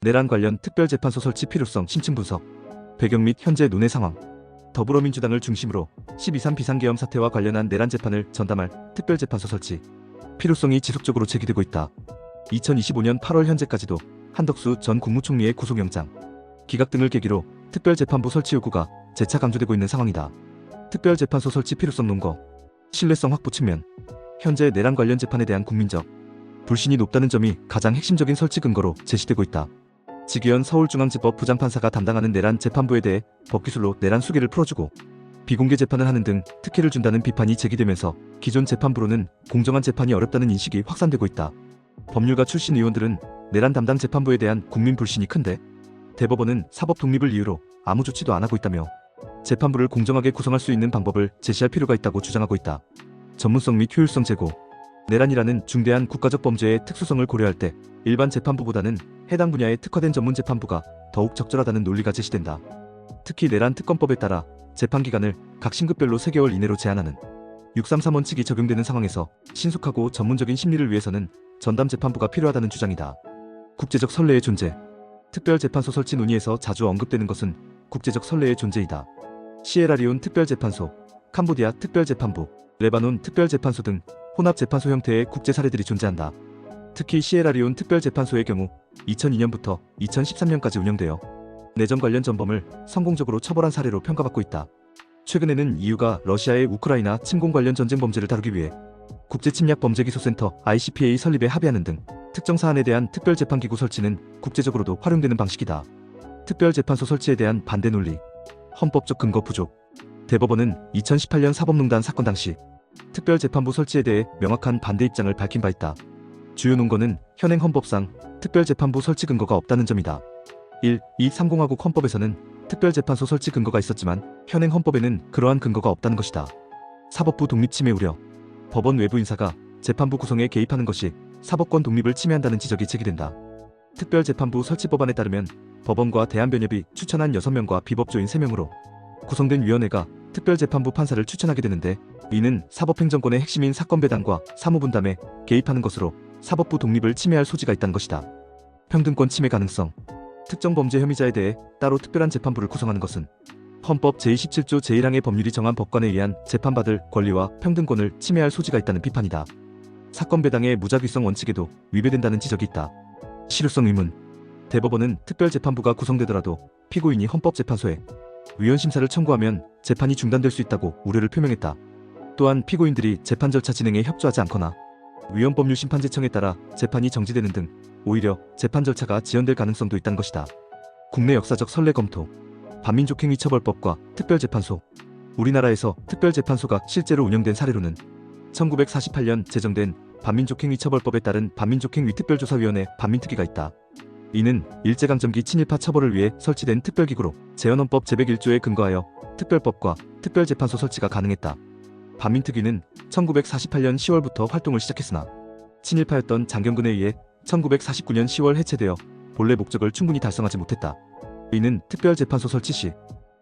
내란 관련 특별재판소 설치 필요성 심층 분석, 배경 및 현재 논의 상황, 더불어민주당을 중심으로 12.3 비상계엄 사태와 관련한 내란 재판을 전담할 특별재판소 설치 필요성이 지속적으로 제기되고 있다. 2025년 8월 현재까지도 한덕수 전 국무총리의 구속영장, 기각 등을 계기로 특별재판부 설치 요구가 재차 강조되고 있는 상황이다. 특별재판소 설치 필요성 논거, 신뢰성 확보 측면, 현재 내란 관련 재판에 대한 국민적 불신이 높다는 점이 가장 핵심적인 설치 근거로 제시되고 있다. 지기현 서울중앙지법 부장판사가 담당하는 내란 재판부에 대해 법기술로 내란 수계를 풀어주고 비공개 재판을 하는 등 특혜를 준다는 비판이 제기되면서 기존 재판부로는 공정한 재판이 어렵다는 인식이 확산되고 있다. 법률가 출신 의원들은 내란 담당 재판부에 대한 국민 불신이 큰데 대법원은 사법 독립을 이유로 아무 조치도 안 하고 있다며 재판부를 공정하게 구성할 수 있는 방법을 제시할 필요가 있다고 주장하고 있다. 전문성 및 효율성 제고, 내란이라는 중대한 국가적 범죄의 특수성을 고려할 때 일반 재판부보다는 해당 분야에 특화된 전문 재판부가 더욱 적절하다는 논리가 제시된다. 특히 내란 특검법에 따라 재판기간을 각 신급별로 3개월 이내로 제한하는 633 원칙이 적용되는 상황에서 신속하고 전문적인 심리를 위해서는 전담 재판부가 필요하다는 주장이다. 국제적 선례의 존재, 특별재판소 설치 논의에서 자주 언급되는 것은 국제적 선례의 존재이다. 시에라리온 특별재판소, 캄보디아 특별재판부, 레바논 특별재판소 등 혼합재판소 형태의 국제 사례들이 존재한다. 특히 시에라리온 특별재판소의 경우 2002년부터 2013년까지 운영되어 내전 관련 전범을 성공적으로 처벌한 사례로 평가받고 있다. 최근에는 EU가 러시아의 우크라이나 침공 관련 전쟁 범죄를 다루기 위해 국제침략범죄기소센터 ICPA 설립에 합의하는 등 특정 사안에 대한 특별재판기구 설치는 국제적으로도 활용되는 방식이다. 특별재판소 설치에 대한 반대 논리, 헌법적 근거 부족. 대법원은 2018년 사법농단 사건 당시 특별재판부 설치에 대해 명확한 반대 입장을 밝힌 바 있다. 주요 논거는 현행 헌법상 특별재판부 설치 근거가 없다는 점이다. 1. 230하국 헌법에서는 특별재판소 설치 근거가 있었지만 현행 헌법에는 그러한 근거가 없다는 것이다. 사법부 독립 침해 우려. 법원 외부 인사가 재판부 구성에 개입하는 것이 사법권 독립을 침해한다는 지적이 제기된다. 특별재판부 설치 법안에 따르면 법원과 대한변협이 추천한 6명과 비법조인 3명으로 구성된 위원회가 특별재판부 판사를 추천하게 되는데 이는 사법행정권의 핵심인 사건 배당과 사무분담에 개입하는 것으로 사법부 독립을 침해할 소지가 있다는 것이다. 평등권 침해 가능성. 특정 범죄 혐의자에 대해 따로 특별한 재판부를 구성하는 것은 헌법 제27조 제1항의 법률이 정한 법관에 의한 재판받을 권리와 평등권을 침해할 소지가 있다는 비판이다. 사건 배당의 무작위성 원칙에도 위배된다는 지적이 있다. 실효성 의문. 대법원은 특별재판부가 구성되더라도 피고인이 헌법재판소에 위헌심사를 청구하면 재판이 중단될 수 있다고 우려를 표명했다. 또한 피고인들이 재판 절차 진행에 협조하지 않거나 위헌법률심판제청에 따라 재판이 정지되는 등 오히려 재판 절차가 지연될 가능성도 있다는 것이다. 국내 역사적 선례 검토. 반민족행위처벌법과 특별재판소. 우리나라에서 특별재판소가 실제로 운영된 사례로는 1948년 제정된 반민족행위처벌법에 따른 반민족행위특별조사위원회 반민특위가 있다. 이는 일제강점기 친일파 처벌을 위해 설치된 특별기구로 재헌헌법 제101조에 근거하여 특별법과 특별재판소 설치가 가능했다. 반민특위는 1948년 10월부터 활동을 시작했으나 친일파였던 장경근에 의해 1949년 10월 해체되어 본래 목적을 충분히 달성하지 못했다. 이는 특별재판소 설치 시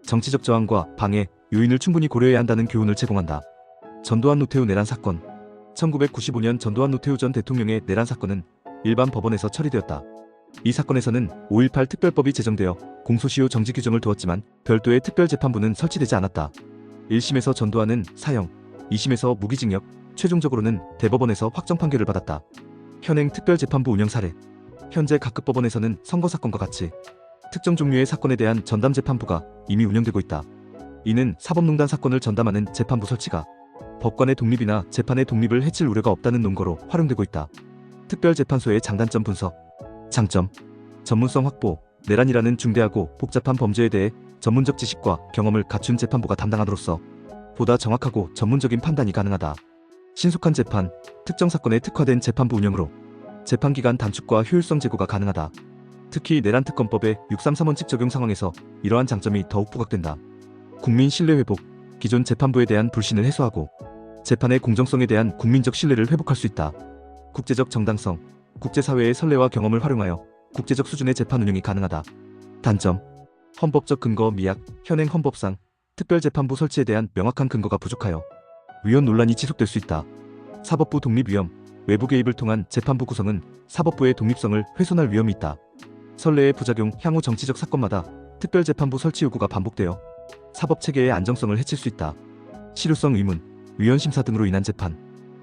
정치적 저항과 방해, 요인을 충분히 고려해야 한다는 교훈을 제공한다. 전두환 노태우 내란 사건. 1995년 전두환 노태우 전 대통령의 내란 사건은 일반 법원에서 처리되었다. 이 사건에서는 5.18 특별법이 제정되어 공소시효 정지 규정을 두었지만 별도의 특별재판부는 설치되지 않았다. 1심에서 전두환은 사형, 2심에서 무기징역, 최종적으로는 대법원에서 확정 판결을 받았다. 현행 특별재판부 운영 사례. 현재 각급 법원에서는 선거사건과 같이 특정 종류의 사건에 대한 전담재판부가 이미 운영되고 있다. 이는 사법농단 사건을 전담하는 재판부 설치가 법관의 독립이나 재판의 독립을 해칠 우려가 없다는 논거로 활용되고 있다. 특별재판소의 장단점 분석. 장점. 전문성 확보. 내란이라는 중대하고 복잡한 범죄에 대해 전문적 지식과 경험을 갖춘 재판부가 담당함으로써 보다 정확하고 전문적인 판단이 가능하다. 신속한 재판. 특정 사건에 특화된 재판부 운영으로 재판기간 단축과 효율성 제고가 가능하다. 특히 내란특검법의 633 원칙 적용 상황에서 이러한 장점이 더욱 부각된다. 국민 신뢰 회복. 기존 재판부에 대한 불신을 해소하고 재판의 공정성에 대한 국민적 신뢰를 회복할 수 있다. 국제적 정당성. 국제사회의 선례와 경험을 활용하여 국제적 수준의 재판 운영이 가능하다. 단점. 헌법적 근거 미약. 현행 헌법상 특별재판부 설치에 대한 명확한 근거가 부족하여 위헌 논란이 지속될 수 있다. 사법부 독립 위험. 외부 개입을 통한 재판부 구성은 사법부의 독립성을 훼손할 위험이 있다. 선례의 부작용, 향후 정치적 사건마다 특별재판부 설치 요구가 반복되어 사법체계의 안정성을 해칠 수 있다. 실효성 의문, 위헌심사 등으로 인한 재판,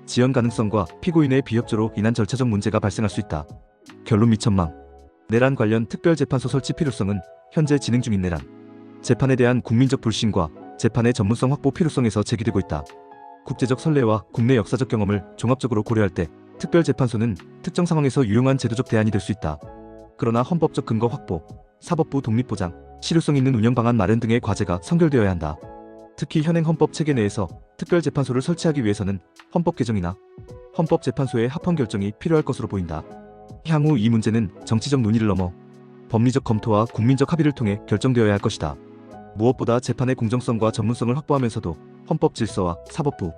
지연 가능성과 피고인의 비협조로 인한 절차적 문제가 발생할 수 있다. 결론 미천망. 내란 관련 특별재판소 설치 필요성은 현재 진행 중인 내란 재판에 대한 국민적 불신과 재판의 전문성 확보 필요성에서 제기되고 있다. 국제적 선례와 국내 역사적 경험을 종합적으로 고려할 때 특별재판소는 특정 상황에서 유용한 제도적 대안이 될 수 있다. 그러나 헌법적 근거 확보, 사법부 독립보장, 실효성 있는 운영 방안 마련 등의 과제가 선결되어야 한다. 특히 현행 헌법 체계 내에서 특별재판소를 설치하기 위해서는 헌법 개정이나 헌법재판소의 합헌 결정이 필요할 것으로 보인다. 향후 이 문제는 정치적 논의를 넘어 법리적 검토와 국민적 합의를 통해 결정되어야 할 것이다. 무엇보다 재판의 공정성과 전문성을 확보하면서도 헌법 질서와 사법부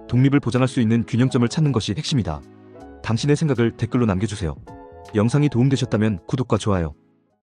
독립을 보장할 수 있는 균형점을 찾는 것이 핵심이다. 당신의 생각을 댓글로 남겨주세요. 영상이 도움되셨다면 구독과 좋아요,